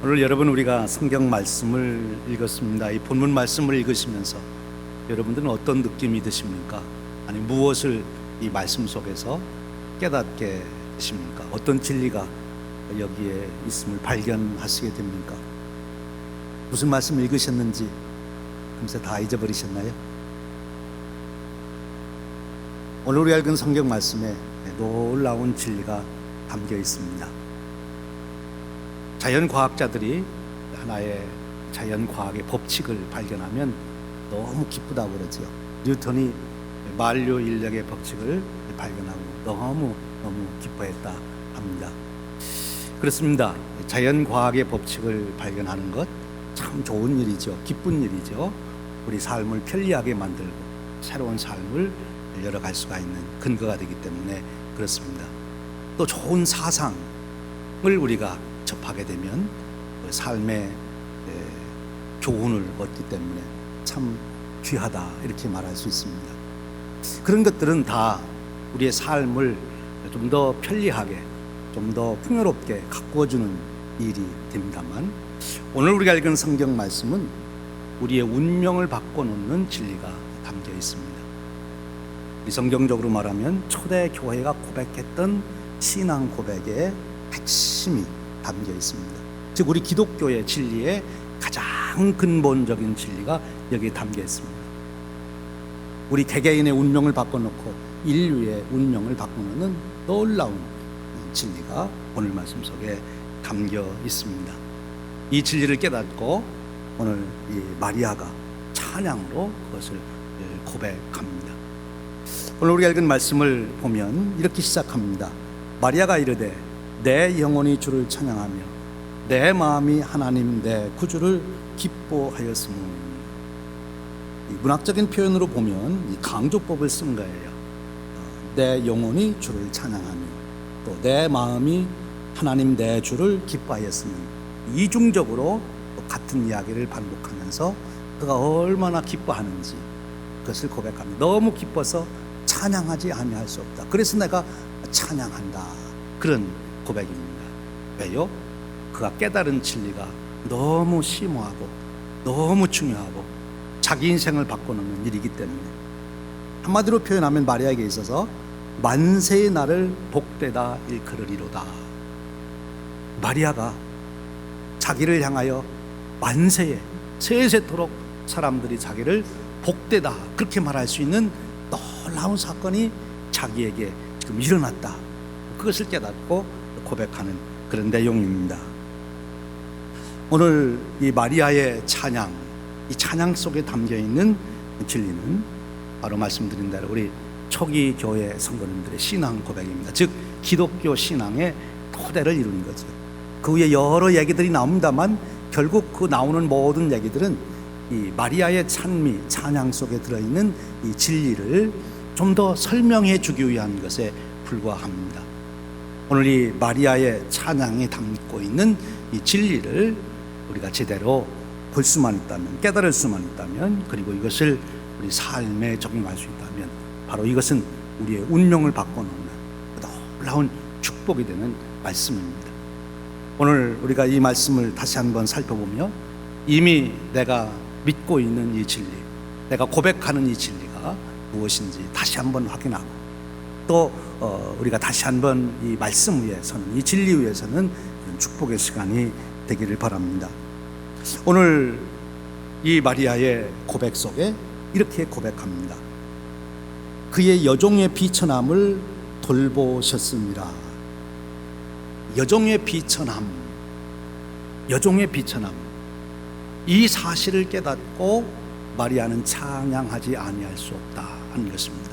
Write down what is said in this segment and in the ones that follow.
오늘 여러분 우리가 성경 말씀을 읽었습니다. 이 본문 말씀을 읽으시면서 여러분들은 어떤 느낌이 드십니까? 아니 무엇을 이 말씀 속에서 깨닫게 되십니까? 어떤 진리가 여기에 있음을 발견하시게 됩니까? 무슨 말씀 읽으셨는지 금세 다 잊어버리셨나요? 오늘 우리 읽은 성경 말씀에 놀라운 진리가 담겨 있습니다. 자연과학자들이 하나의 자연과학의 법칙을 발견하면 너무 기쁘다고 그러죠. 뉴턴이 만류인력의 법칙을 발견하고 너무 기뻐했다 합니다. 그렇습니다. 자연과학의 법칙을 발견하는 것 참 좋은 일이죠. 기쁜 일이죠. 우리 삶을 편리하게 만들고 새로운 삶을 열어갈 수가 있는 근거가 되기 때문에 그렇습니다. 또 좋은 사상을 우리가 접하게 되면 삶의 교훈을 얻기 때문에 참 귀하다 이렇게 말할 수 있습니다. 그런 것들은 다 우리의 삶을 좀 더 편리하게 좀 더 풍요롭게 가꾸어주는 일이 됩니다만 오늘 우리가 읽은 성경 말씀은 우리의 운명을 바꿔놓는 진리가 담겨 있습니다. 이 성경적으로 말하면 초대 교회가 고백했던 신앙 고백의 핵심이 담겨 있습니다. 즉 우리 기독교의 진리의 가장 근본적인 진리가 여기에 담겨 있습니다. 우리 개개인의 운명을 바꿔놓고 인류의 운명을 바꾸는 놀라운 진리가 오늘 말씀 속에 담겨 있습니다. 이 진리를 깨닫고 오늘 이 마리아가 찬양으로 그것을 고백합니다. 오늘 우리가 읽은 말씀을 보면 이렇게 시작합니다. 마리아가 이르되 내 영혼이 주를 찬양하며 내 마음이 하나님 내 구주를 기뻐하였으므. 이 문학적인 표현으로 보면 이 강조법을 쓴 거예요. 내 영혼이 주를 찬양하며 또 내 마음이 하나님 내 주를 기뻐하였으면. 이중적으로 같은 이야기를 반복하면서 그가 얼마나 기뻐하는지 그것을 고백합니다. 너무 기뻐서 찬양하지 아니할 수 없다. 그래서 내가 찬양한다. 그런 고백입니다. 왜요? 그가 깨달은 진리가 너무 심오하고 너무 중요하고 자기 인생을 바꿔놓는 일이기 때문에 한마디로 표현하면 마리아에게 있어서 만세의 날을 복되다 일컬으리로다. 마리아가 자기를 향하여 만세에 세세토록 사람들이 자기를 복되다 그렇게 말할 수 있는 놀라운 사건이 자기에게 지금 일어났다. 그것을 깨닫고 고백하는 그런 내용입니다. 오늘 이 마리아의 찬양, 이 찬양 속에 담겨있는 진리는 바로 말씀드린 대로 우리 초기 교회 성도님들의 신앙 고백입니다. 즉 기독교 신앙의 토대를 이루는 거죠. 그 위에 여러 얘기들이 나옵니다만 결국 그 나오는 모든 얘기들은 이 마리아의 찬미, 찬양 속에 들어있는 이 진리를 좀 더 설명해 주기 위한 것에 불과합니다. 오늘 이 마리아의 찬양이 담고 있는 이 진리를 우리가 제대로 볼 수만 있다면, 깨달을 수만 있다면, 그리고 이것을 우리 삶에 적용할 수 있다면 바로 이것은 우리의 운명을 바꿔놓는 놀라운 축복이 되는 말씀입니다. 오늘 우리가 이 말씀을 다시 한번 살펴보며 이미 내가 믿고 있는 이 진리, 내가 고백하는 이 진리가 무엇인지 다시 한번 확인하고 또 우리가 다시 한번 이 말씀 위에서는, 이 진리 위에서는 축복의 시간이 되기를 바랍니다. 오늘 이 마리아의 고백 속에 이렇게 고백합니다. 그의 여종의 비천함을 돌보셨습니다. 여종의 비천함, 여종의 비천함, 이 사실을 깨닫고 마리아는 찬양하지 아니할 수 없다 하는 것입니다.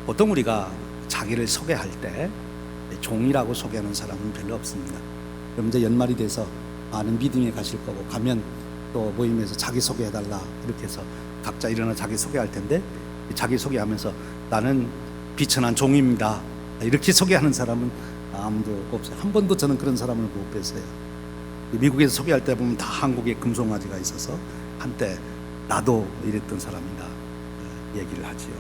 보통 우리가 자기를 소개할 때 종이라고 소개하는 사람은 별로 없습니다. 그럼 이제 연말이 돼서 많은 미팅에 가실 거고 가면 또 모임에서 자기 소개해달라 이렇게 해서 각자 일어나 자기 소개할 텐데 자기 소개하면서 나는 비천한 종입니다 이렇게 소개하는 사람은 아무도 없어요. 한 번도 저는 그런 사람을 못 뵀어요. 미국에서 소개할 때 보면 다 한국에 금송아지가 있어서 한때 나도 이랬던 사람이다 얘기를 하지요.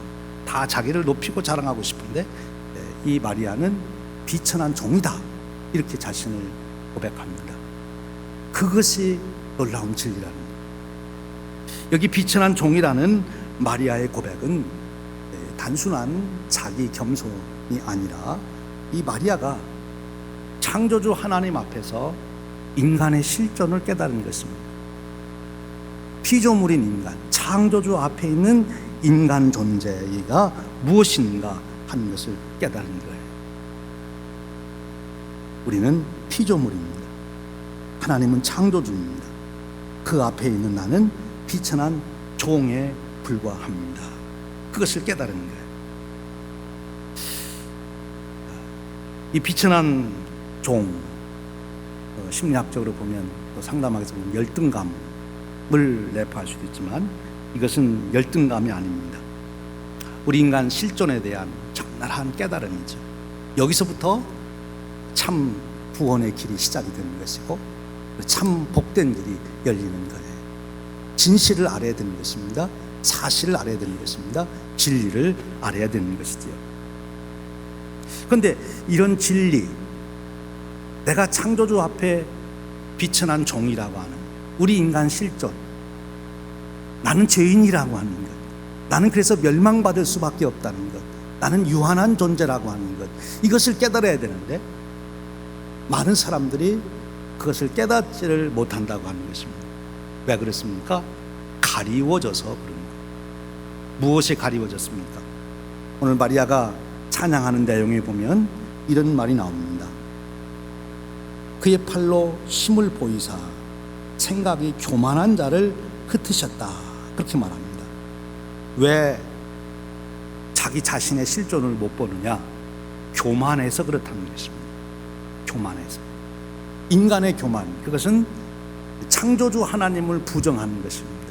다 자기를 높이고 자랑하고 싶은데 이 마리아는 비천한 종이다 이렇게 자신을 고백합니다. 그것이 놀라운 진리라는 거예요. 여기 비천한 종이라는 마리아의 고백은 단순한 자기 겸손이 아니라 이 마리아가 창조주 하나님 앞에서 인간의 실존을 깨달은 것입니다. 피조물인 인간, 창조주 앞에 있는 인간 존재가 무엇인가 하는 것을 깨달은 거예요. 우리는 피조물입니다. 하나님은 창조주입니다. 그 앞에 있는 나는 비천한 종에 불과합니다. 그것을 깨달은 거예요. 이 비천한 종, 심리학적으로 보면 또 상담학에서 보면 열등감을 내포할 수도 있지만 이것은 열등감이 아닙니다. 우리 인간 실존에 대한 적나라한 깨달음이죠. 여기서부터 참 구원의 길이 시작이 되는 것이고 참 복된 길이 열리는 거예요. 진실을 알아야 되는 것입니다. 사실을 알아야 되는 것입니다. 진리를 알아야 되는 것이지요. 그런데 이런 진리, 내가 창조주 앞에 비천한 종이라고 하는 우리 인간 실존, 나는 죄인이라고 하는 것, 나는 그래서 멸망받을 수밖에 없다는 것, 나는 유한한 존재라고 하는 것, 이것을 깨달아야 되는데 많은 사람들이 그것을 깨닫지를 못한다고 하는 것입니다. 왜 그렇습니까? 가리워져서 그런 거예요. 무엇이 가리워졌습니까? 오늘 마리아가 찬양하는 내용에 보면 이런 말이 나옵니다. 그의 팔로 힘을 보이사 생각이 교만한 자를 흩으셨다, 그렇게 말합니다. 왜 자기 자신의 실존을 못 보느냐? 교만해서 그렇다는 것입니다. 교만해서. 인간의 교만, 그것은 창조주 하나님을 부정하는 것입니다.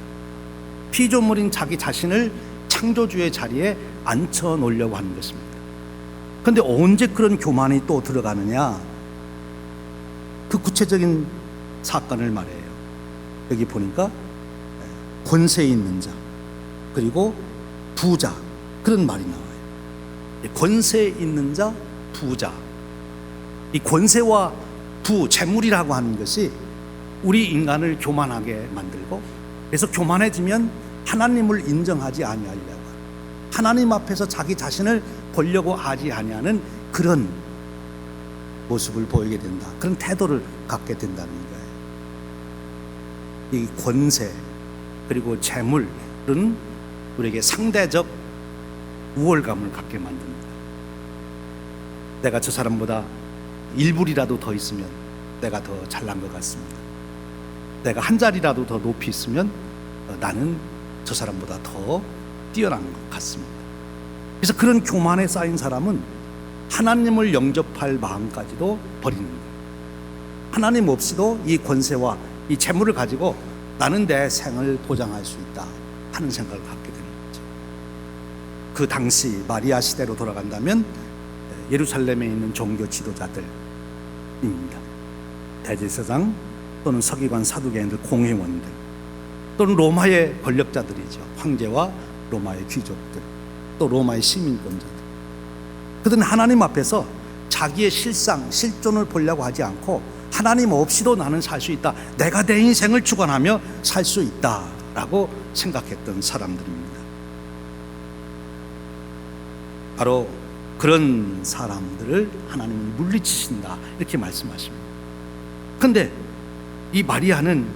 피조물인 자기 자신을 창조주의 자리에 앉혀 놓으려고 하는 것입니다. 그런데 언제 그런 교만이 또 들어가느냐? 그 구체적인 사건을 말해요. 여기 보니까 권세 있는 자, 그리고 부자, 그런 말이 나와요. 권세 있는 자, 부자. 이 권세와 재물이라고 하는 것이 우리 인간을 교만하게 만들고, 그래서 교만해지면 하나님을 인정하지 아니하려고, 하나님 앞에서 자기 자신을 보려고 하지 아니하는 그런 모습을 보이게 된다. 그런 태도를 갖게 된다는 거예요. 이 권세 그리고 재물은 우리에게 상대적 우월감을 갖게 만듭니다. 내가 저 사람보다 1불이라도 더 있으면 내가 더 잘난 것 같습니다. 내가 한 자리라도 더 높이 있으면 나는 저 사람보다 더 뛰어난 것 같습니다. 그래서 그런 교만에 쌓인 사람은 하나님을 영접할 마음까지도 버리는 거예요. 하나님 없이도 이 권세와 이 재물을 가지고 나는 내 생을 보장할 수 있다 하는 생각을 갖게 되는 거죠. 그 당시 마리아 시대로 돌아간다면 예루살렘에 있는 종교 지도자들입니다. 대제사장 또는 서기관, 사두개인들, 공회원들, 또는 로마의 권력자들이죠. 황제와 로마의 귀족들, 또 로마의 시민권자들. 그들은 하나님 앞에서 자기의 실존을 보려고 하지 않고 하나님 없이도 나는 살 수 있다, 내가 내 인생을 주관하며 살 수 있다라고 생각했던 사람들입니다. 바로 그런 사람들을 하나님은 물리치신다, 이렇게 말씀하십니다. 그런데 이 마리아는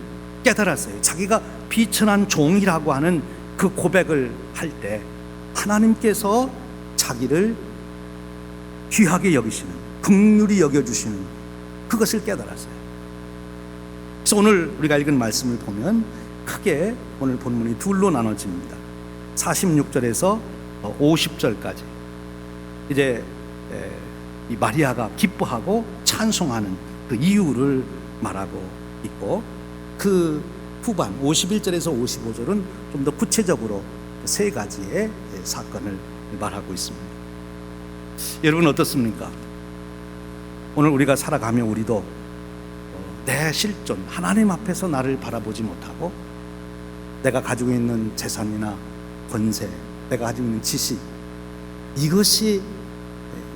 깨달았어요. 자기가 비천한 종이라고 하는 그 고백을 할 때 하나님께서 자기를 귀하게 여기시는, 긍휼히 여겨주시는 그것을 깨달았어요. 그래서 오늘 우리가 읽은 말씀을 보면 크게 오늘 본문이 둘로 나눠집니다. 46절에서 50절까지 이제 이 마리아가 기뻐하고 찬송하는 그 이유를 말하고 있고, 그 후반 51절에서 55절은 좀 더 구체적으로 세 가지의 사건을 말하고 있습니다. 여러분 어떻습니까? 오늘 우리가 살아가며 우리도 내 실존, 하나님 앞에서 나를 바라보지 못하고 내가 가지고 있는 재산이나 권세, 내가 가지고 있는 지식, 이것이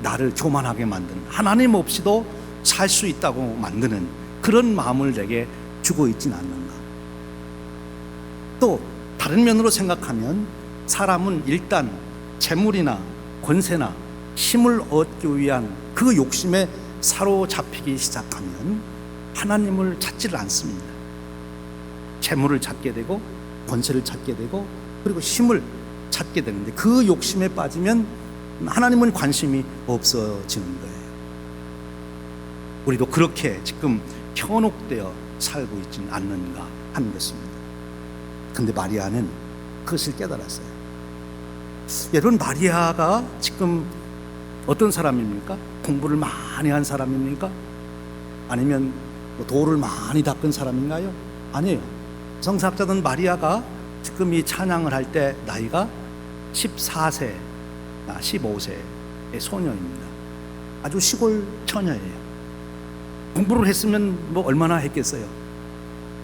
나를 교만하게 만드는, 하나님 없이도 살 수 있다고 만드는 그런 마음을 내게 주고 있지는 않는가. 또 다른 면으로 생각하면 사람은 일단 재물이나 권세나 힘을 얻기 위한 그 욕심에 사로잡히기 시작하면 하나님을 찾지를 않습니다. 재물을 찾게 되고 권세를 찾게 되고 그리고 힘을 찾게 되는데 그 욕심에 빠지면 하나님은 관심이 없어지는 거예요. 우리도 그렇게 지금 현혹되어 살고 있지는 않는가 하는 것입니다. 근데 마리아는 그것을 깨달았어요. 여러분, 마리아가 지금 어떤 사람입니까? 공부를 많이 한 사람입니까? 아니면 도를 많이 닦은 사람인가요? 아니에요. 성사학자는 마리아가 지금 이 찬양을 할 때 나이가 14세, 15세의 소녀입니다. 아주 시골 처녀예요. 공부를 했으면 뭐 얼마나 했겠어요?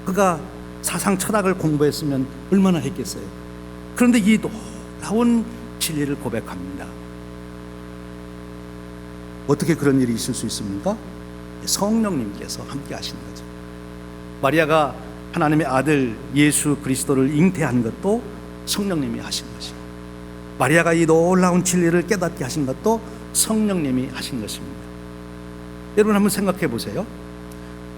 그가 사상 철학을 공부했으면 얼마나 했겠어요? 그런데 이 놀라운 진리를 고백합니다. 어떻게 그런 일이 있을 수 있습니까? 성령님께서 함께 하신 거죠. 마리아가 하나님의 아들 예수 그리스도를 잉태한 것도 성령님이 하신 것이고, 마리아가 이 놀라운 진리를 깨닫게 하신 것도 성령님이 하신 것입니다. 여러분, 한번 생각해 보세요.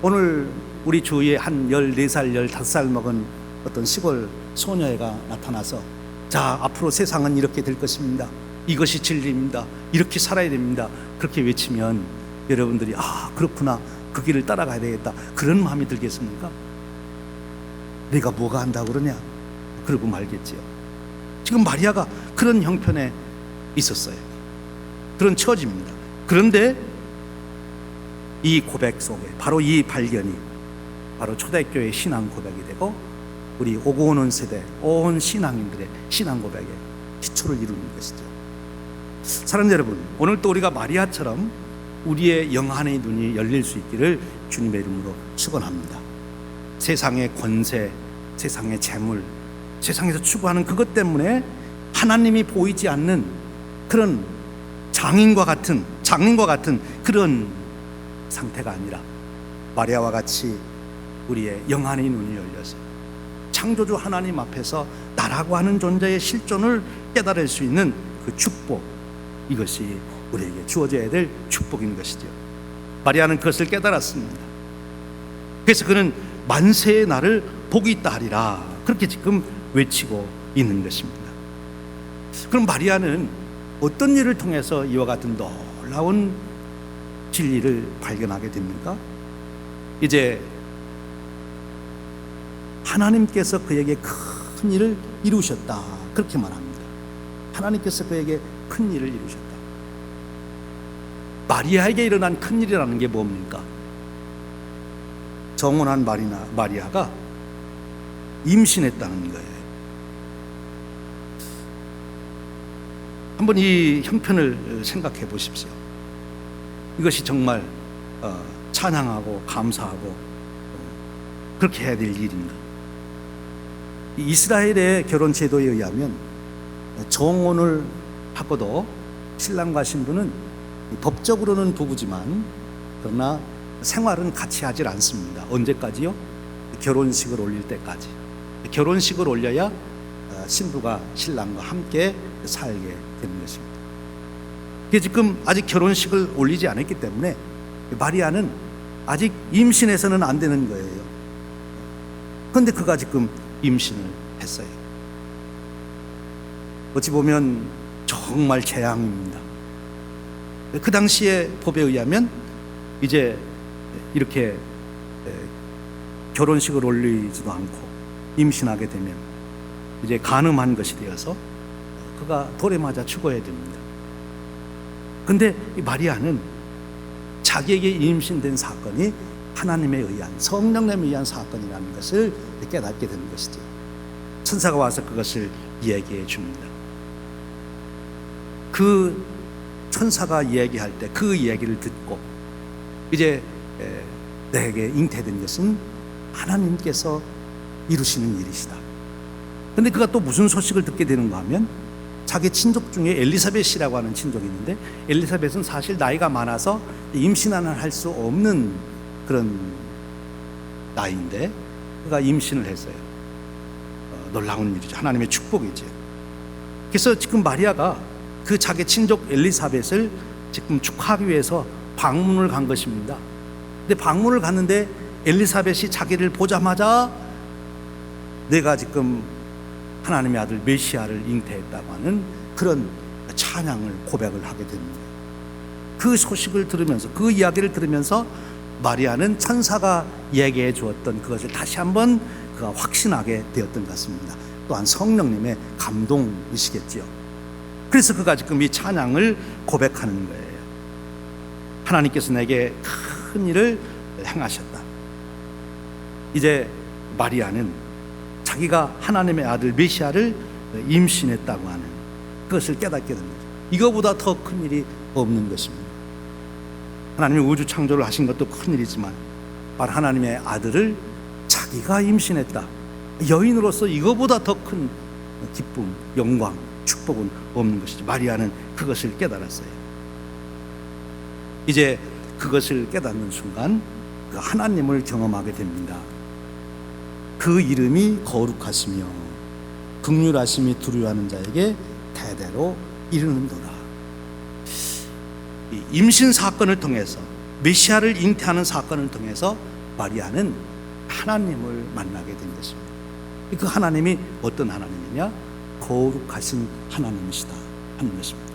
오늘 우리 주위에 한 14살, 15살 먹은 어떤 시골 소녀애가 나타나서, 자, 앞으로 세상은 이렇게 될 것입니다. 이것이 진리입니다. 이렇게 살아야 됩니다. 그렇게 외치면 여러분들이 그렇구나, 그 길을 따라가야 되겠다, 그런 마음이 들겠습니까? 내가 뭐가 한다고 그러냐? 그러고 말겠지요. 지금 마리아가 그런 형편에 있었어요. 그런 처지입니다. 그런데 이 고백 속에 바로 이 발견이 바로 초대교회의 신앙 고백이 되고 우리 오고 오는 세대 온 신앙인들의 신앙 고백에 기초를 이루는 것이죠. 사랑하는 여러분, 오늘 또 우리가 마리아처럼 우리의 영안의 눈이 열릴 수 있기를 주님의 이름으로 축원합니다. 세상의 권세, 세상의 재물, 세상에서 추구하는 그것 때문에 하나님이 보이지 않는 그런 장인과 같은 그런 상태가 아니라 마리아와 같이 우리의 영안의 눈이 열려서 창조주 하나님 앞에서 나라고 하는 존재의 실존을 깨달을 수 있는 그 축복, 이것이 우리에게 주어져야 될 축복인 것이죠. 마리아는 그것을 깨달았습니다. 그래서 그는 만세의 날을 복이 있다 하리라, 그렇게 지금 외치고 있는 것입니다. 그럼 마리아는 어떤 일을 통해서 이와 같은 놀라운 진리를 발견하게 됩니까? 이제 하나님께서 그에게 큰 일을 이루셨다, 그렇게 말합니다. 하나님께서 그에게 큰 일을 이루셨다. 마리아에게 일어난 큰 일이라는 게 뭡니까? 정혼한 마리아가 임신했다는 거예요. 한번 이 형편을 생각해 보십시오. 이것이 정말 찬양하고 감사하고 그렇게 해야 될 일인가? 이스라엘의 결혼 제도에 의하면 정혼을 하고도 신랑과 신부는 법적으로는 부부지만 그러나 생활은 같이 하질 않습니다. 언제까지요? 결혼식을 올릴 때까지. 결혼식을 올려야 신부가 신랑과 함께 살게 되는 것입니다. 지금 아직 결혼식을 올리지 않았기 때문에 마리아는 아직 임신해서는 안 되는 거예요. 그런데 그가 지금 임신을 했어요. 어찌 보면 정말 재앙입니다. 그 당시의 법에 의하면 이제 이렇게 결혼식을 올리지도 않고 임신하게 되면 이제 간음한 것이 되어서 그가 돌에 맞아 죽어야 됩니다. 근데 이 마리아는 자기에게 임신된 사건이 하나님에 의한, 성령님에 의한 사건이라는 것을 깨닫게 되는 것이죠. 천사가 와서 그것을 이야기해 줍니다. 그 천사가 이야기할 때 그 이야기를 듣고 이제 내게 잉태된 것은 하나님께서 이루시는 일이시다. 근데 그가 또 무슨 소식을 듣게 되는가 하면 자기 친족 중에 엘리사벳이라고 하는 친족이 있는데, 엘리사벳은 사실 나이가 많아서 임신을 할 수 없는 그런 나이인데 그가 임신을 했어요. 놀라운 일이죠. 하나님의 축복이죠. 그래서 지금 마리아가 그 자기 친족 엘리사벳을 지금 축하하기 위해서 방문을 간 것입니다. 근데 방문을 갔는데 엘리사벳이 자기를 보자마자 내가 지금 하나님의 아들 메시아를 잉태했다고 하는 그런 찬양을 고백을 하게 됩니다. 그 소식을 들으면서, 그 이야기를 들으면서 마리아는 천사가 얘기해 주었던 그것을 다시 한번 그가 확신하게 되었던 것 같습니다. 또한 성령님의 감동이시겠지요. 그래서 그가 지금 이 찬양을 고백하는 거예요. 하나님께서 내게 큰 일을 행하셨다. 이제 마리아는 자기가 하나님의 아들 메시아를 임신했다고 하는 그것을 깨닫게 됩니다. 이거보다 더 큰 일이 없는 것입니다. 하나님이 우주 창조를 하신 것도 큰 일이지만 바로 하나님의 아들을 자기가 임신했다. 여인으로서 이거보다 더 큰 기쁨, 영광, 축복은 없는 것이죠. 마리아는 그것을 깨달았어요. 이제 그것을 깨닫는 순간 그 하나님을 경험하게 됩니다. 그 이름이 거룩하시며 긍휼하심이 두려워하는 자에게 대대로 이르는도다. 이 임신 사건을 통해서, 메시아를 잉태하는 사건을 통해서 마리아는 하나님을 만나게 된 것입니다. 그 하나님이 어떤 하나님이냐? 거룩하신 하나님이시다 하는 것입니다.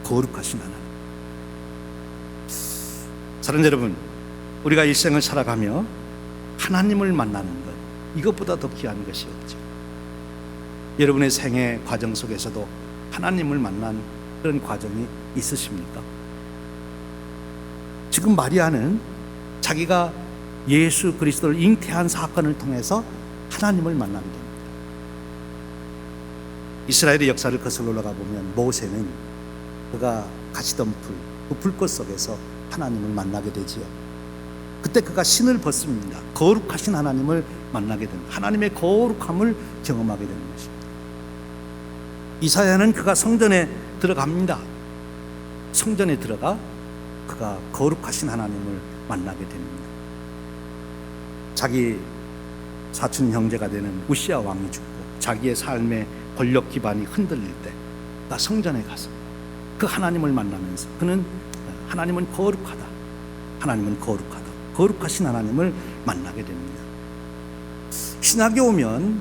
거룩하신 하나님. 사랑하는 여러분, 우리가 일생을 살아가며 하나님을 만나는 것, 이것보다 더 귀한 것이 없죠. 여러분의 생애 과정 속에서도 하나님을 만난 그런 과정이 있으십니까? 지금 마리아는 자기가 예수 그리스도를 잉태한 사건을 통해서 하나님을 만나게 됩니다. 이스라엘의 역사를 거슬러 올라가 보면 모세는 그가 가시던 그 불꽃 속에서 하나님을 만나게 되지요. 그때 그가 신을 벗습니다. 거룩하신 하나님을 만나게 됩니다. 하나님의 거룩함을 경험하게 되는 것입니다. 이사야는 그가 성전에 들어갑니다. 성전에 들어가 그가 거룩하신 하나님을 만나게 됩니다. 자기 사촌 형제가 되는 우시야 왕이 죽고 자기의 삶의 권력 기반이 흔들릴 때 그가 성전에 가서 그 하나님을 만나면서 그는 하나님은 거룩하다, 하나님은 거룩하다, 거룩하신 하나님을 만나게 됩니다. 신학에 오면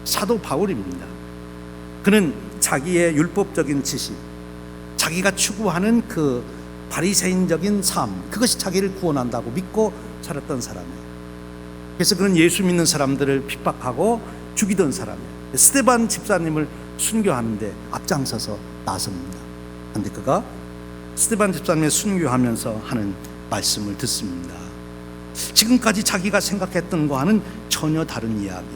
사도 바울입니다. 그는 자기의 율법적인 지식, 자기가 추구하는 그 바리새인적인 삶, 그것이 자기를 구원한다고 믿고 살았던 사람이에요. 그래서 그는 예수 믿는 사람들을 핍박하고 죽이던 사람이에요. 스데반 집사님을 순교하는데 앞장서서 나섭니다. 그런데 그가 스데반 집사님을 순교하면서 하는 말씀을 듣습니다. 지금까지 자기가 생각했던 것과는 전혀 다른 이야기,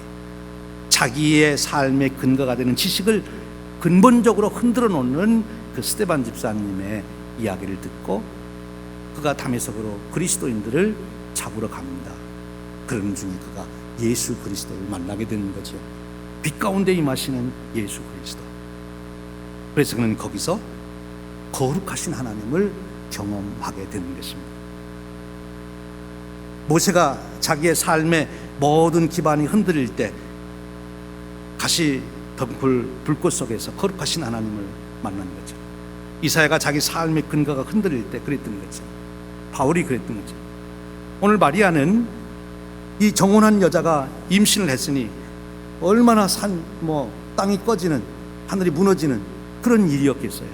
자기의 삶의 근거가 되는 지식을 근본적으로 흔들어 놓는 그 스데반 집사님의 이야기를 듣고 그가 다메섹으로 그리스도인들을 잡으러 갑니다. 그런 중에 그가 예수 그리스도를 만나게 되는 거죠. 빛 가운데 임하시는 예수 그리스도. 그래서 그는 거기서 거룩하신 하나님을 경험하게 되는 것입니다. 모세가 자기의 삶의 모든 기반이 흔들릴 때 가시 덩굴 불꽃 속에서 거룩하신 하나님을 만난 거죠. 이사야가 자기 삶의 근거가 흔들릴 때 그랬던 거죠. 바울이 그랬던 거죠. 오늘 마리아는 이 정혼한 여자가 임신을 했으니 얼마나 땅이 꺼지는, 하늘이 무너지는 그런 일이었겠어요.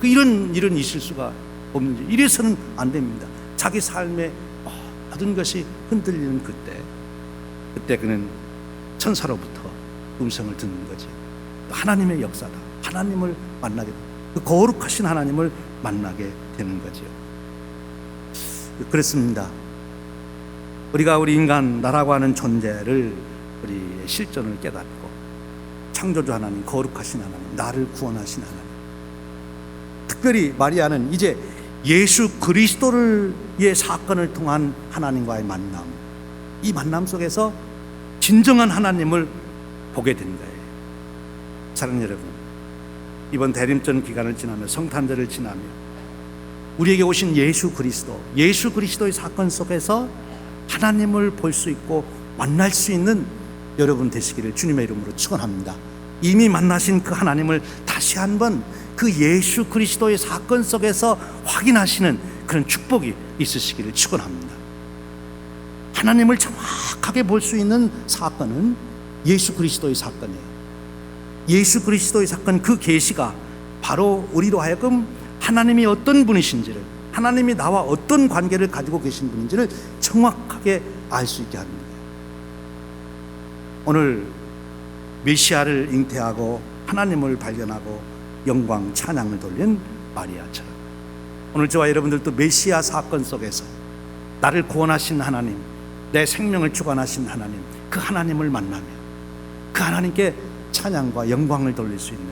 이런 일은 있을 수가 없는지, 이래서는 안 됩니다. 자기 삶의 모든 것이 흔들리는 그때 그는 천사로부터 음성을 듣는 거지. 하나님의 역사다. 하나님을 만나게 됩니다. 그 거룩하신 하나님을 만나게 되는 거죠. 그렇습니다. 우리가 우리 인간, 나라고 하는 존재를, 우리의 실존을 깨닫고 창조주 하나님, 거룩하신 하나님, 나를 구원하신 하나님, 특별히 마리아는 이제 예수 그리스도의 사건을 통한 하나님과의 만남, 이 만남 속에서 진정한 하나님을 보게 된 거예요. 사랑하는 여러분, 이번 대림절 기간을 지나며 성탄절을 지나며 우리에게 오신 예수 그리스도의 사건 속에서 하나님을 볼 수 있고 만날 수 있는 여러분 되시기를 주님의 이름으로 축원합니다. 이미 만나신 그 하나님을 다시 한번 그 예수 그리스도의 사건 속에서 확인하시는 그런 축복이 있으시기를 축원합니다. 하나님을 정확하게 볼 수 있는 사건은 예수 그리스도의 사건이에요. 예수 그리스도의 사건, 그 계시가 바로 우리로 하여금 하나님이 어떤 분이신지를, 하나님이 나와 어떤 관계를 가지고 계신 분인지를 정확하게 알 수 있게 합니다. 오늘 메시아를 잉태하고 하나님을 발견하고 영광 찬양을 돌린 마리아처럼 오늘 저와 여러분들도 메시아 사건 속에서 나를 구원하신 하나님, 내 생명을 주관하신 하나님, 그 하나님을 만나며 그 하나님께 찬양과 영광을 돌릴 수 있는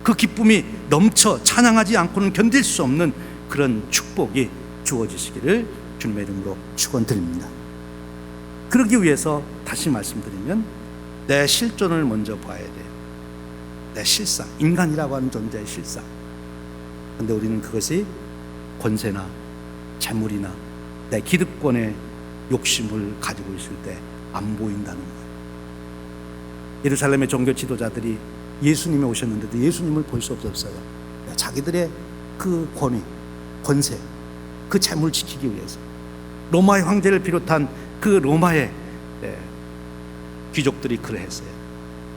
그 기쁨이 넘쳐 찬양하지 않고는 견딜 수 없는 그런 축복이 주어지시기를 주님의 이름으로 축원드립니다. 그러기 위해서 다시 말씀드리면 내 실존을 먼저 봐야 돼요. 내 실상, 인간이라고 하는 존재의 실상. 그런데 우리는 그것이 권세나 재물이나 내 기득권의 욕심을 가지고 있을 때 안 보인다는 거예요. 예루살렘의 종교 지도자들이 예수님이 오셨는데도 예수님을 볼 수 없었어요. 자기들의 그 권위, 권세, 그 재물 지키기 위해서 로마의 황제를 비롯한 그 로마의 귀족들이 그러했어요.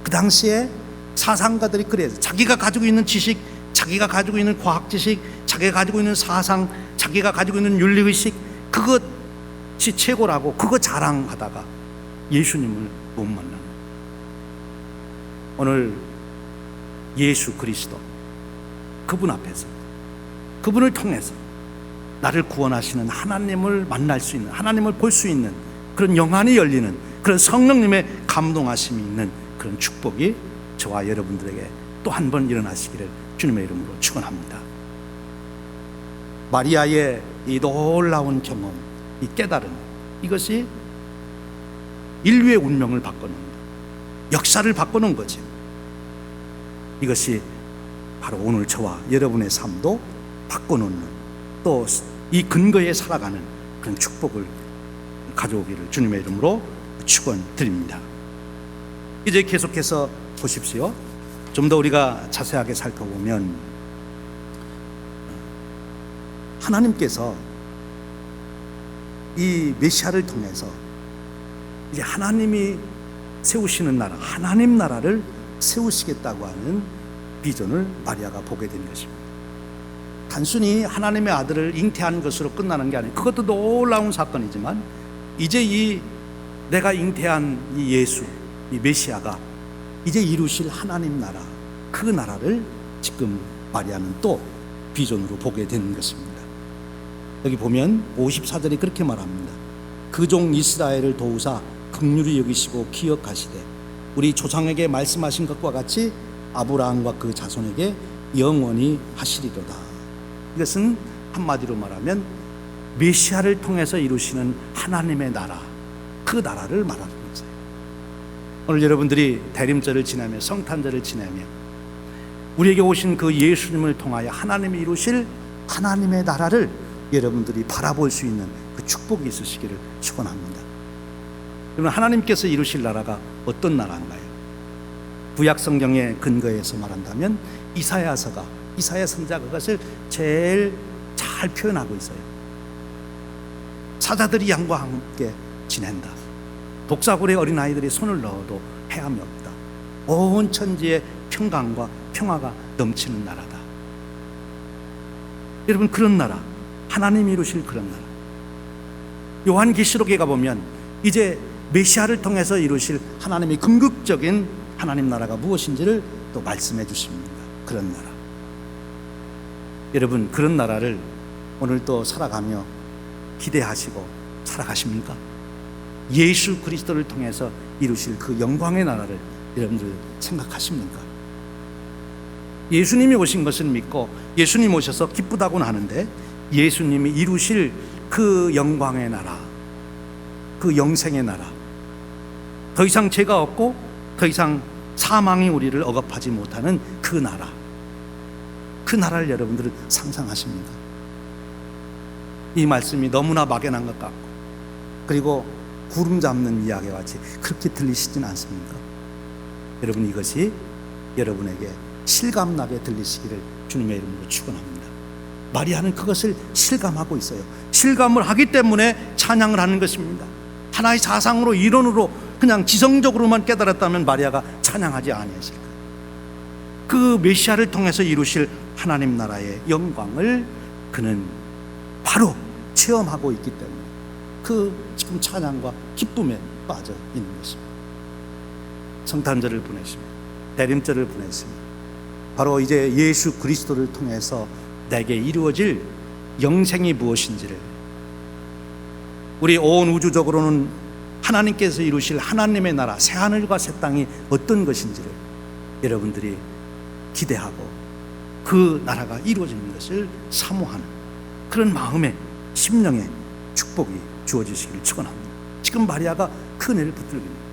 그 당시에 사상가들이 그랬어요. 자기가 가지고 있는 지식, 자기가 가지고 있는 과학 지식, 자기가 가지고 있는 사상, 자기가 가지고 있는 윤리의식, 그것이 최고라고 그거 자랑하다가 예수님을 못 만나는 거예요. 오늘 예수 그리스도, 그분 앞에서, 그분을 통해서 나를 구원하시는 하나님을 만날 수 있는, 하나님을 볼 수 있는 그런 영안이 열리는, 그런 성령님의 감동하심이 있는 그런 축복이 저와 여러분들에게 또 한 번 일어나시기를 주님의 이름으로 축원합니다. 마리아의 이 놀라운 경험, 이 깨달음, 이것이 인류의 운명을 바꿔놓은 것, 역사를 바꿔놓은 거지. 이것이 바로 오늘 저와 여러분의 삶도 바꿔놓는, 또 이 근거에 살아가는 그런 축복을 가져오기를 주님의 이름으로 축원드립니다. 이제 계속해서 보십시오. 좀 더 우리가 자세하게 살펴보면 하나님께서 이 메시아를 통해서 이제 하나님이 세우시는 나라, 하나님 나라를 세우시겠다고 하는 비전을 마리아가 보게 된 것입니다. 단순히 하나님의 아들을 잉태한 것으로 끝나는 게 아니에요. 그것도 놀라운 사건이지만 이제 이 내가 잉태한 이 예수, 이 메시아가 이제 이루실 하나님 나라, 그 나라를 지금 마리아는 또 비전으로 보게 되는 것입니다. 여기 보면 54절이 그렇게 말합니다. 그 종 이스라엘을 도우사 긍휼히 여기시고 기억하시되 우리 조상에게 말씀하신 것과 같이 아브라함과 그 자손에게 영원히 하시리로다. 이것은 한마디로 말하면 메시아를 통해서 이루시는 하나님의 나라, 그 나라를 말하는 거죠. 오늘 여러분들이 대림절을 지나며 성탄절을 지나며 우리에게 오신 그 예수님을 통하여 하나님이 이루실 하나님의 나라를 여러분들이 바라볼 수 있는 그 축복이 있으시기를 축원합니다. 그러면 하나님께서 이루실 나라가 어떤 나라인가요? 구약 성경의 근거에서 말한다면 이사야서가, 이사야 선지자가 그것을 제일 잘 표현하고 있어요. 사자들이 양과 함께 지낸다. 독사굴에 어린아이들이 손을 넣어도 해함이 없다. 온 천지에 평강과 평화가 넘치는 나라다. 여러분, 그런 나라, 하나님이 이루실 그런 나라. 요한계시록에 가보면 이제 메시아를 통해서 이루실 하나님의 궁극적인 하나님 나라가 무엇인지를 또 말씀해 주십니다. 그런 나라. 여러분, 그런 나라를 오늘 또 살아가며 기대하시고 살아가십니까? 예수 그리스도를 통해서 이루실 그 영광의 나라를 여러분들 생각하십니까? 예수님이 오신 것을 믿고 예수님 오셔서 기쁘다고는 하는데 예수님이 이루실 그 영광의 나라, 그 영생의 나라, 더 이상 죄가 없고 더 이상 사망이 우리를 억압하지 못하는 그 나라, 그 나라를 그리고 구름 잡는 이야기와 같이 그렇게 들리시진 않습니까? 여러분, 이것이 여러분에게 실감나게 들리시기를 주님의 이름으로 축원합니다. 마리아는 그것을 실감하고 있어요. 실감을 하기 때문에 찬양을 하는 것입니다. 하나의 사상으로, 이론으로 그냥 지성적으로만 깨달았다면 마리아가 찬양하지 아니했을까? 그 메시아를 통해서 이루실 하나님 나라의 영광을 그는 바로 체험하고 있기 때문에 그 지금 찬양과 기쁨에 빠져 있는 것입니다. 성탄절을 보냈습니다. 대림절을 보냈습니다. 바로 이제 예수 그리스도를 통해서 내게 이루어질 영생이 무엇인지를, 우리 온 우주적으로는 하나님께서 이루실 하나님의 나라, 새하늘과 새 땅이 어떤 것인지를 여러분들이 기대하고 그 나라가 이루어지는 것을 사모하는 그런 마음의 심령의 축복이 주어지시기를 축원합니다. 지금 마리아가 그 은혜를 붙들고 있습니다.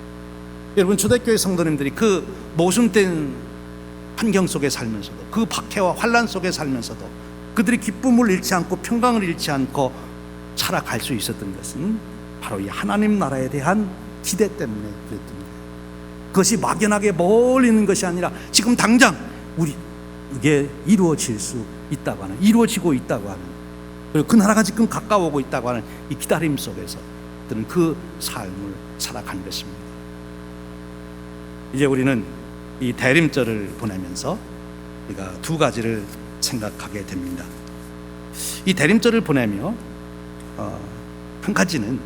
여러분, 초대교회 성도님들이 그 모순된 환경 속에 살면서도, 그 박해와 환란 속에 살면서도 그들이 기쁨을 잃지 않고 평강을 잃지 않고 살아갈 수 있었던 것은 바로 이 하나님 나라에 대한 기대 때문에 그랬던 거예요. 그것이 막연하게 멀리 있는 것이 아니라 지금 당장 이게 이루어질 수 있다고 하는, 이루어지고 있다고 하는, 그리고 그 나라가 지금 가까워오고 있다고 하는 이 기다림 속에서 그들은 그 삶을 살아간 것입니다. 이제 우리는 이 대림절을 보내면서 우리가 두 가지를 생각하게 됩니다. 이 대림절을 보내며 한 가지는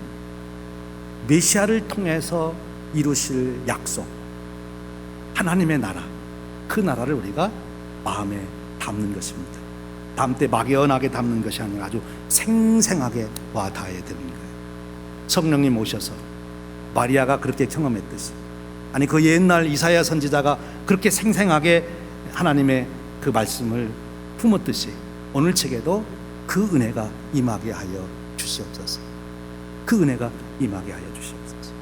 메시아를 통해서 이루실 약속, 하나님의 나라, 그 나라를 우리가 마음에 담는 것입니다. 다음 때 막연하게 담는 것이 아니라 아주 생생하게 와 닿아야 되는 거예요. 성령님 오셔서 마리아가 그렇게 경험했듯이, 아니 그 옛날 이사야 선지자가 그렇게 생생하게 하나님의 그 말씀을 품었듯이 오늘 책에도 그 은혜가 임하게 하여 주시옵소서. 그 은혜가 임하게 하여 주시옵소서.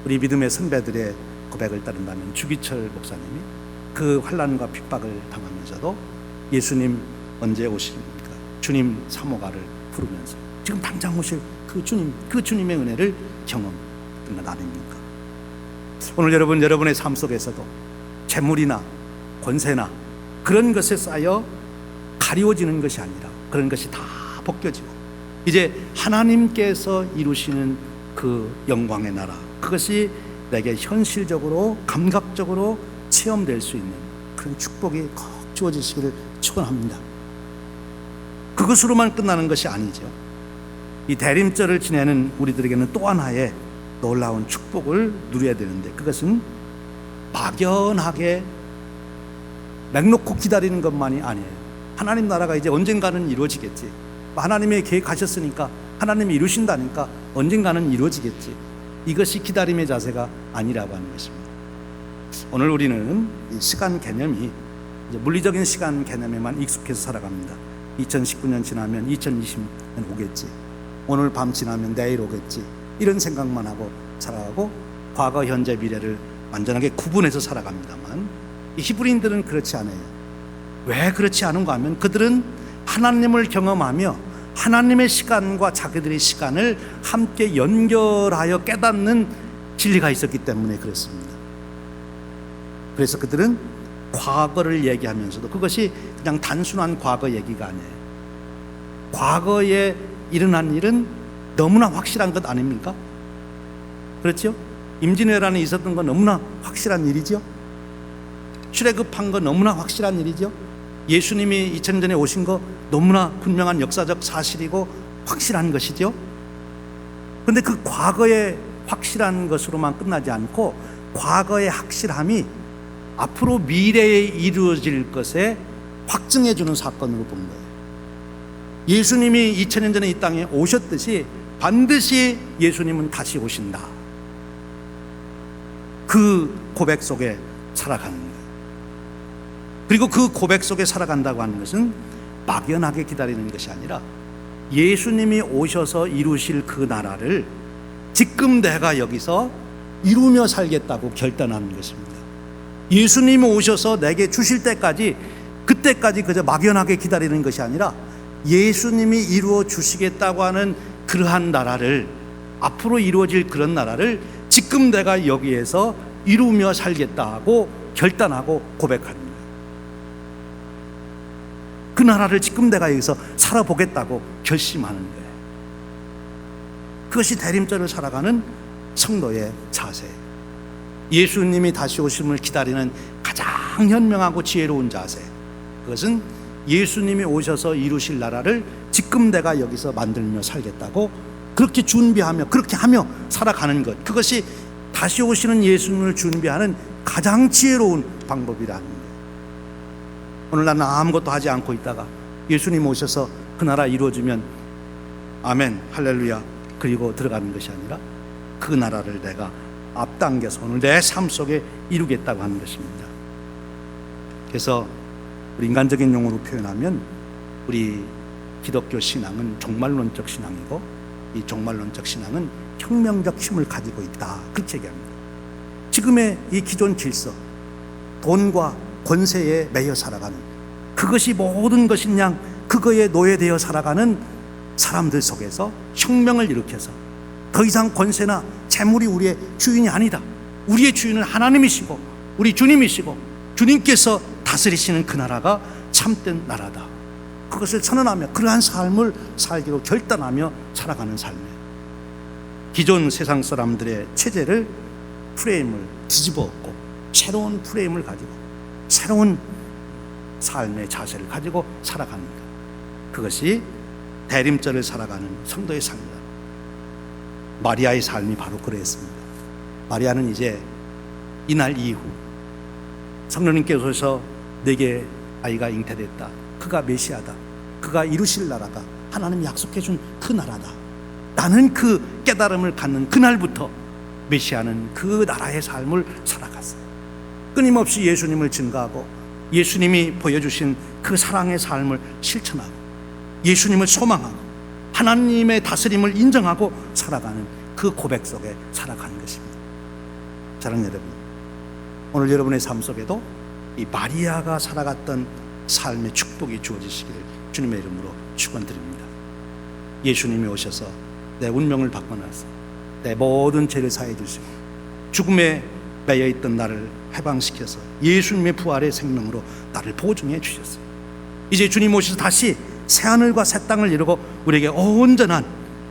우리 믿음의 선배들의 고백을 따른다면 주기철 목사님이 그 환난과 핍박을 당하면서도 예수님 언제 오십니까? 주님 사모가를 부르면서 지금 당장 오실 그 주님, 그 주님의 은혜를 경험했던 것 아닙니까? 오늘 여러분의 삶 속에서도 재물이나 권세나 그런 것에 쌓여 가리워지는 것이 아니라 그런 것이 다 벗겨지고 이제 하나님께서 이루시는 그 영광의 나라, 그것이 내게 현실적으로 감각적으로 체험될 수 있는 그런 축복이 꼭 주어지시기를 축원합니다. 그것으로만 끝나는 것이 아니죠. 이 대림절을 지내는 우리들에게는 또 하나의 놀라운 축복을 누려야 되는데, 그것은 막연하게 맹놓고 기다리는 것만이 아니에요. 하나님 나라가 이제 언젠가는 이루어지겠지, 하나님의 계획하셨으니까 하나님이 이루신다니까 언젠가는 이루어지겠지, 이것이 기다림의 자세가 아니라고 하는 것입니다. 오늘 우리는 이 시간 개념이 이제 물리적인 시간 개념에만 익숙해서 살아갑니다. 2019년 지나면 2020년 오겠지, 오늘 밤 지나면 내일 오겠지, 이런 생각만 하고 살아가고 과거, 현재, 미래를 완전하게 구분해서 살아갑니다만, 이 히브리인들은 그렇지 않아요. 왜 그렇지 않은가 하면 그들은 하나님을 경험하며 하나님의 시간과 자기들의 시간을 함께 연결하여 깨닫는 진리가 있었기 때문에 그렇습니다. 그래서 그들은 과거를 얘기하면서도 그것이 그냥 단순한 과거 얘기가 아니에요. 과거에 일어난 일은 너무나 확실한 것 아닙니까? 그렇죠? 임진왜란이 있었던 건 너무나 확실한 일이죠. 출애굽한 거 너무나 확실한 일이죠. 예수님이 2000년 전에 오신 거 너무나 분명한 역사적 사실이고 확실한 것이죠. 그런데 그 과거의 확실한 것으로만 끝나지 않고 과거의 확실함이 앞으로 미래에 이루어질 것에 확증해 주는 사건으로 본 거예요. 예수님이 2000년 전에 이 땅에 오셨듯이 반드시 예수님은 다시 오신다. 그 고백 속에 살아가는 거예요. 그리고 그 고백 속에 살아간다고 하는 것은 막연하게 기다리는 것이 아니라 예수님이 오셔서 이루실 그 나라를 지금 내가 여기서 이루며 살겠다고 결단하는 것입니다. 예수님이 오셔서 내게 주실 때까지, 그때까지 그저 막연하게 기다리는 것이 아니라 예수님이 이루어 주시겠다고 하는 그러한 나라를 앞으로 이루어질 그런 나라를 지금 내가 여기에서 이루며 살겠다 하고 결단하고 고백하는 거예요. 그 나라를 지금 내가 여기서 살아보겠다고 결심하는 거예요. 그것이 대림절을 살아가는 성도의 자세예요. 예수님이 다시 오심을 기다리는 가장 현명하고 지혜로운 자세, 그것은 예수님이 오셔서 이루실 나라를 지금 내가 여기서 만들며 살겠다고 그렇게 준비하며 그렇게 하며 살아가는 것, 그것이 다시 오시는 예수님을 준비하는 가장 지혜로운 방법이라는 거예요. 오늘 나는 아무것도 하지 않고 있다가 예수님 오셔서 그 나라 이루어지면 아멘 할렐루야 그리고 들어가는 것이 아니라 그 나라를 내가 앞당겨서 오늘 내 삶 속에 이루겠다고 하는 것입니다. 그래서 우리 인간적인 용어로 표현하면 우리 기독교 신앙은 종말론적 신앙이고, 이 종말론적 신앙은 혁명적 힘을 가지고 있다, 그렇게 얘기합니다. 지금의 이 기존 질서, 돈과 권세에 매여 살아가는, 그것이 모든 것인 양 그거에 노예되어 살아가는 사람들 속에서 혁명을 일으켜서 더 이상 권세나 재물이 우리의 주인이 아니다, 우리의 주인은 하나님이시고 우리 주님이시고 주님께서 다스리시는 그 나라가 참된 나라다, 그것을 선언하며 그러한 삶을 살기로 결단하며 살아가는 삶이에요. 기존 세상 사람들의 체제를, 프레임을 뒤집어 엎고 새로운 프레임을 가지고 새로운 삶의 자세를 가지고 살아가는 것, 그것이 대림절을 살아가는 성도의 삶이다. 마리아의 삶이 바로 그랬습니다. 마리아는 이제 이날 이후 성령님께서 오셔서 내게 아이가 잉태됐다, 그가 메시아다, 그가 이루실 나라가 하나님이 약속해 준 그 나라다, 나는 그 깨달음을 갖는 그날부터 메시아는 그 나라의 삶을 살아갔어요. 끊임없이 예수님을 증거하고 예수님이 보여주신 그 사랑의 삶을 실천하고 예수님을 소망하고 하나님의 다스림을 인정하고 살아가는 그 고백 속에 살아가는 것입니다. 사랑하는 여러분, 오늘 여러분의 삶 속에도 이 마리아가 살아갔던 삶의 축복이 주어지시기를 주님의 이름으로 축원드립니다. 예수님이 오셔서 내 운명을 바꿔놔서 내 모든 죄를 사해 주시고 죽음에 매여있던 나를 해방시켜서 예수님의 부활의 생명으로 나를 보증해 주셨어요. 이제 주님 오셔서 다시 새하늘과 새 땅을 이루고 우리에게 온전한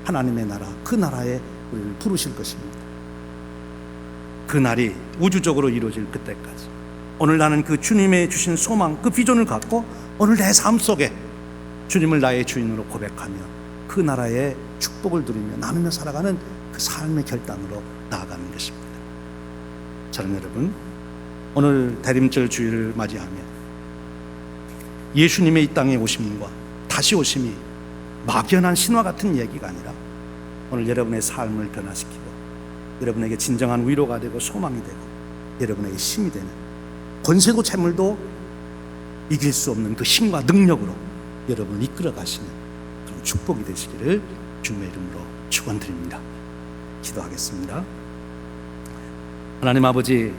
하나님의 나라, 그 나라에 우리를 부르실 것입니다. 그 날이 우주적으로 이루어질 그때까지 오늘 나는 그 주님의 주신 소망, 그 비전을 갖고 오늘 내 삶 속에 주님을 나의 주인으로 고백하며 그 나라의 축복을 누리며 나누며 살아가는 그 삶의 결단으로 나아가는 것입니다. 사랑하는 여러분, 오늘 대림절 주일을 맞이하며 예수님의 이 땅에 오심과 다시 오심이 막연한 신화 같은 얘기가 아니라 오늘 여러분의 삶을 변화시키고 여러분에게 진정한 위로가 되고 소망이 되고 여러분에게 힘이 되는, 권세도 재물도 이길 수 없는 그 힘과 능력으로 여러분을 이끌어 가시는 그런 축복이 되시기를 주님의 이름으로 축원드립니다. 기도하겠습니다. 하나님 아버지,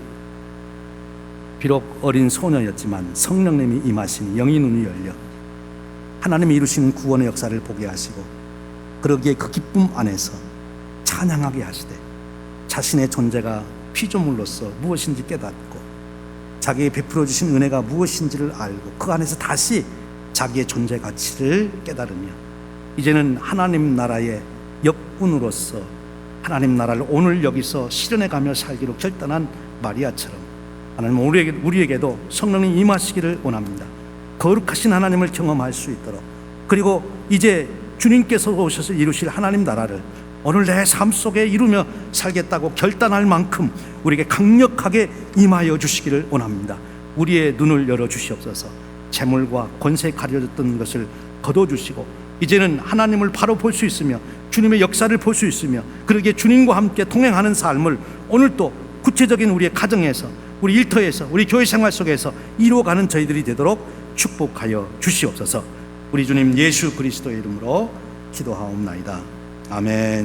비록 어린 소녀였지만 성령님이 임하시니 영이 눈이 열려 하나님이 이루신 구원의 역사를 보게 하시고 그러기에 그 기쁨 안에서 찬양하게 하시되 자신의 존재가 피조물로서 무엇인지 깨닫고 자기의 베풀어 주신 은혜가 무엇인지를 알고 그 안에서 다시 자기의 존재 가치를 깨달으며 이제는 하나님 나라의 역군으로서 하나님 나라를 오늘 여기서 실현해가며 살기로 결단한 마리아처럼 하나님 우리에게도 성령님 임하시기를 원합니다. 거룩하신 하나님을 경험할 수 있도록, 그리고 이제 주님께서 오셔서 이루실 하나님 나라를 오늘 내 삶 속에 이루며 살겠다고 결단할 만큼 우리에게 강력하게 임하여 주시기를 원합니다. 우리의 눈을 열어 주시옵소서. 재물과 권세에 가려졌던 것을 거둬주시고 이제는 하나님을 바로 볼 수 있으며 주님의 역사를 볼 수 있으며 그러기에 주님과 함께 동행하는 삶을 오늘 또 구체적인 우리의 가정에서, 우리 일터에서, 우리 교회 생활 속에서 이루어가는 저희들이 되도록 축복하여 주시옵소서. 우리 주님 예수 그리스도의 이름으로 기도하옵나이다. 아멘.